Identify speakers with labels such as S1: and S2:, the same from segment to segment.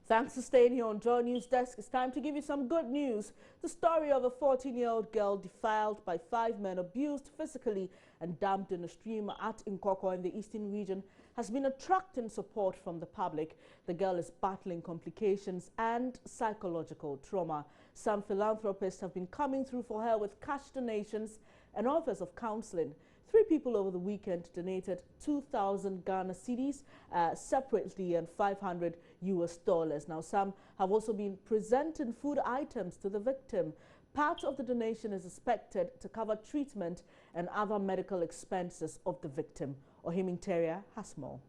S1: Thanks for staying here on Joy News Desk. It's time to give you some good news. The story of a 14-year-old girl defiled by 5 men, abused physically and dumped in a stream at Nkawkaw in the eastern region has been attracting support from the public. The girl is battling complications and psychological trauma. Some philanthropists have been coming through for her with cash donations and offers of counseling. 3 people over the weekend donated 2,000 Ghana cedis separately and $500 US. Now, some have also been presenting food items to the victim. Part of the donation is expected to cover treatment and other medical expenses of the victim. Ohim Interior has more.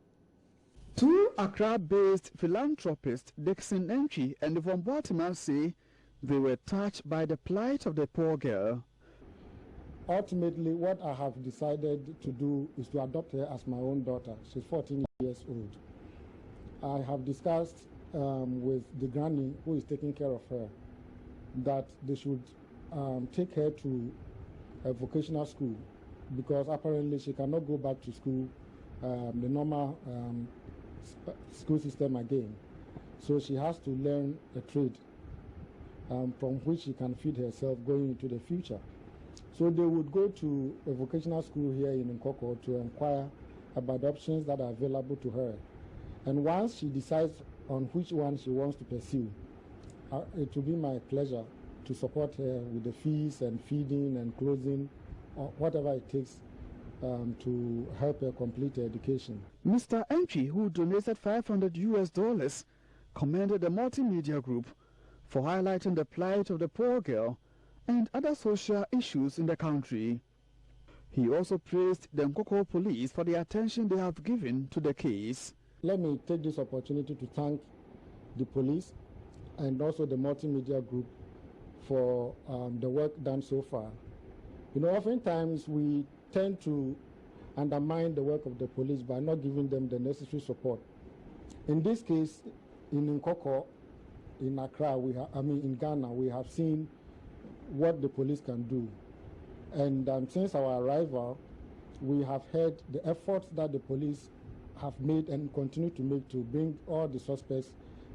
S2: 2 Accra-based philanthropists, Dixon Entry and Yvonne Boatiman, say they were touched by the plight of the poor girl.
S3: Ultimately, what I have decided to do is to adopt her as my own daughter. She's 14 years old. I have discussed with the granny who is taking care of her that they should take her to a vocational school because apparently she cannot go back to school, the normal school system again. So she has to learn a trade from which she can feed herself going into the future. So they would go to a vocational school here in Nkawkaw to inquire about the options that are available to her. And once she decides on which one she wants to pursue, it will be my pleasure to support her with the fees and feeding and clothing, or whatever it takes to help her complete her education.
S2: Mr. Entry, who donated $500 US, commended the multimedia group for highlighting the plight of the poor girl and other social issues in the country. He also praised the Nkawkaw police for the attention they have given to the case.
S3: Let me take this opportunity to thank the police and also the multimedia group for the work done so far. You know, oftentimes we tend to undermine the work of the police by not giving them the necessary support. In this case, in Nkawkaw, in Accra, in Ghana, we have seen what the police can do. And since our arrival, we have heard the efforts that the police have made and continue to make to bring all the suspects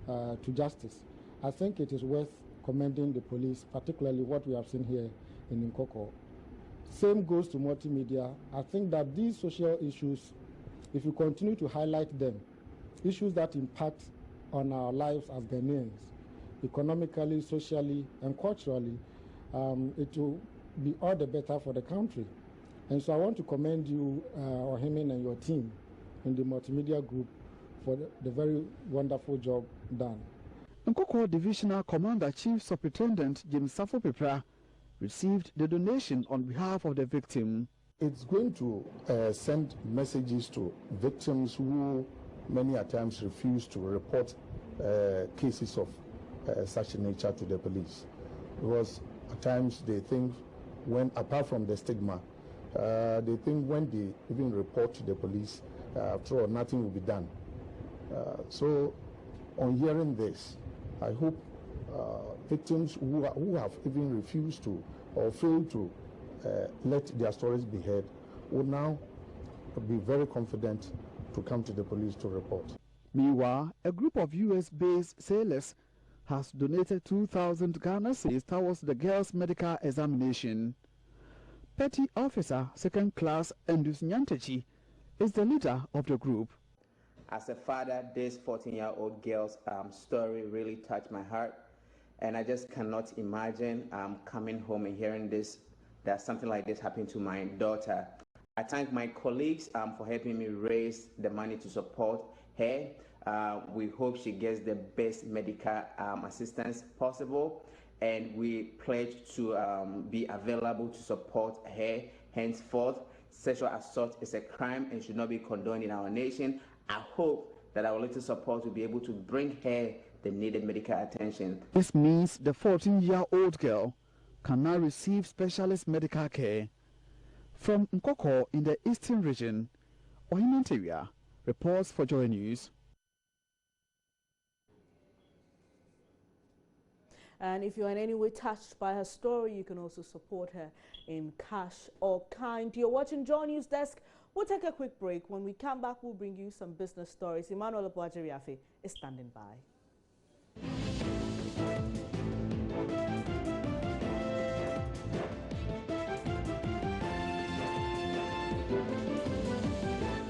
S3: to justice. I think it is worth commending the police, particularly what we have seen here in Nkawkaw. Same goes to multimedia. I think that these social issues, if you continue to highlight them, issues that impact on our lives as Ghanaians, economically, socially, and culturally, it will be all the better for the country. And so I want to commend you, Ohimin, and your team in the multimedia group for the very wonderful job done.
S2: Nkawkaw Divisional Commander Chief Superintendent James Safo Pepra received the donation on behalf of the victim.
S4: It's going to send messages to victims who many a times refuse to report cases of such nature to the police. Because at times they think when, apart from the stigma, they think when they even report to the police, after all, nothing will be done. So on hearing this, I hope victims who have even refused to or failed to let their stories be heard will now be very confident to come to the police to report.
S2: Meanwhile, a group of US-based sailors has donated 2,000 Ghana cedis towards the girl's medical examination. Petty Officer 2nd Class Endus Nyantechi is the leader of the group.
S5: As a father, this 14-year-old girl's story really touched my heart, and I just cannot imagine coming home and hearing that something like this happened to my daughter. I thank my colleagues for helping me raise the money to support her. We hope she gets the best medical assistance possible, and we pledge to be available to support her henceforth. Sexual assault is a crime and should not be condoned in our nation. I hope that our little support will be able to bring her the needed medical attention.
S2: This means the 14-year-old girl can now receive specialist medical care. From Nkawkaw in the eastern region, Ohim Interior reports for Joy News.
S1: And if you're in any way touched by her story, you can also support her in cash or kind. You're watching Joy News Desk. We'll take a quick break. When we come back, we'll bring you some business stories. Emmanuel Abuajiriafe is standing by.